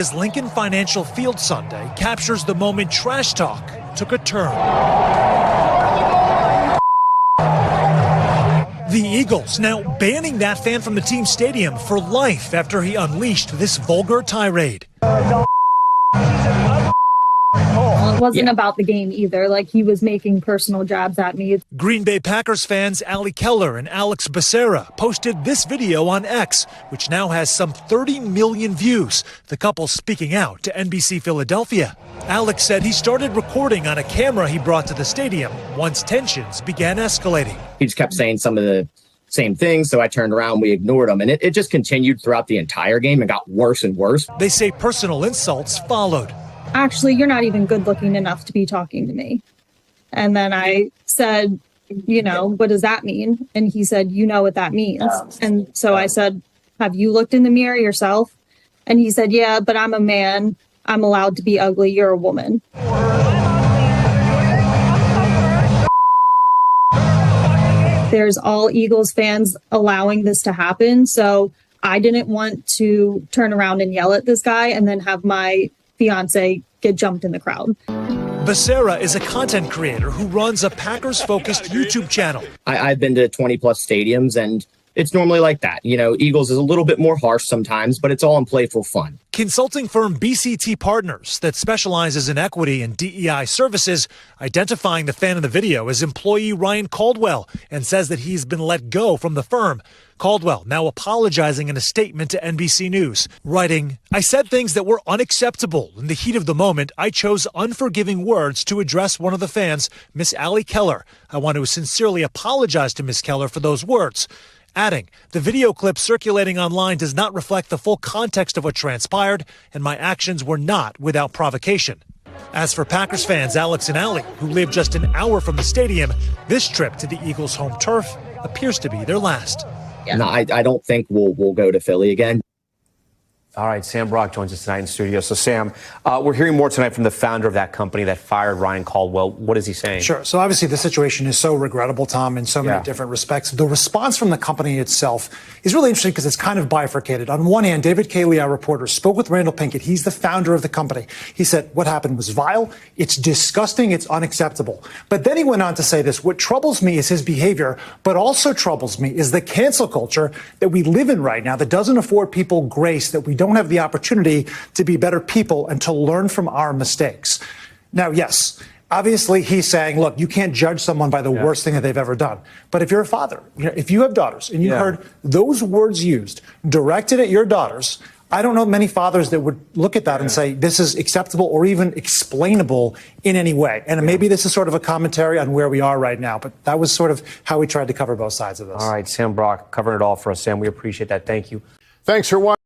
As Lincoln Financial Field Sunday captures the moment trash talk took a turn. The Eagles now banning that fan from the team stadium for life after he unleashed this vulgar tirade. It wasn't about the game either. Like, he was making personal jabs at me. Green Bay Packers fans Ali Keller and Alex Becerra posted this video on X, which now has some 30 million views. The couple speaking out to NBC Philadelphia. Alex said he started recording on a camera he brought to the stadium once tensions began escalating. He just kept saying some of the same things, so I turned around, we ignored him, and it just continued throughout the entire game and got worse and worse. They say personal insults followed. Actually, you're not even good looking enough to be talking to me. And then I said, you know, what does that mean? And he said, you know what that means. And so I said, have you looked in the mirror yourself? And he said, yeah, but I'm a man. I'm allowed to be ugly. You're a woman. There's all Eagles fans allowing this to happen. So I didn't want to turn around and yell at this guy and then have my fiance get jumped in the crowd. Becerra is a content creator who runs a Packers-focused YouTube channel. I've been to 20-plus stadiums, and it's normally like that. You know, Eagles is a little bit more harsh sometimes, but it's all in playful fun. Consulting firm BCT Partners that specializes in equity and DEI services identifying the fan in the video as employee Ryan Caldwell and says that he's been let go from the firm. Caldwell now apologizing in a statement to NBC News, writing, I said things that were unacceptable. In the heat of the moment, I chose unforgiving words to address one of the fans, Miss Ali Keller. I want to sincerely apologize to Miss Keller for those words. Adding, the video clip circulating online does not reflect the full context of what transpired, and my actions were not without provocation. As for Packers fans Alex and Ali, who live just an hour from the stadium, this trip to the Eagles' home turf appears to be their last. Yeah. No, I don't think we'll go to Philly again. All right, Sam Brock joins us tonight in studio. So, Sam, we're hearing more tonight from the founder of that company that fired Ryan Caldwell. What is he saying? Sure. So, obviously, the situation is so regrettable, Tom, in so many different respects. The response from the company itself is really interesting because it's kind of bifurcated. On one hand, David Cayley, our reporter, spoke with Randall Pinkett. He's the founder of the company. He said what happened was vile. It's disgusting. It's unacceptable. But then he went on to say this. What troubles me is his behavior, but also troubles me is the cancel culture that we live in right now that doesn't afford people grace, that we don't have the opportunity to be better people and to learn from our mistakes. Now, yes, obviously he's saying, look, you can't judge someone by the worst thing that they've ever done. But if you're a father, you know, if you have daughters and you heard those words used directed at your daughters, I don't know many fathers that would look at that and say this is acceptable or even explainable in any way. And maybe this is sort of a commentary on where we are right now. But that was sort of how we tried to cover both sides of this. All right, Sam Brock covering it all for us. Sam, we appreciate that. Thank you. Thanks for watching.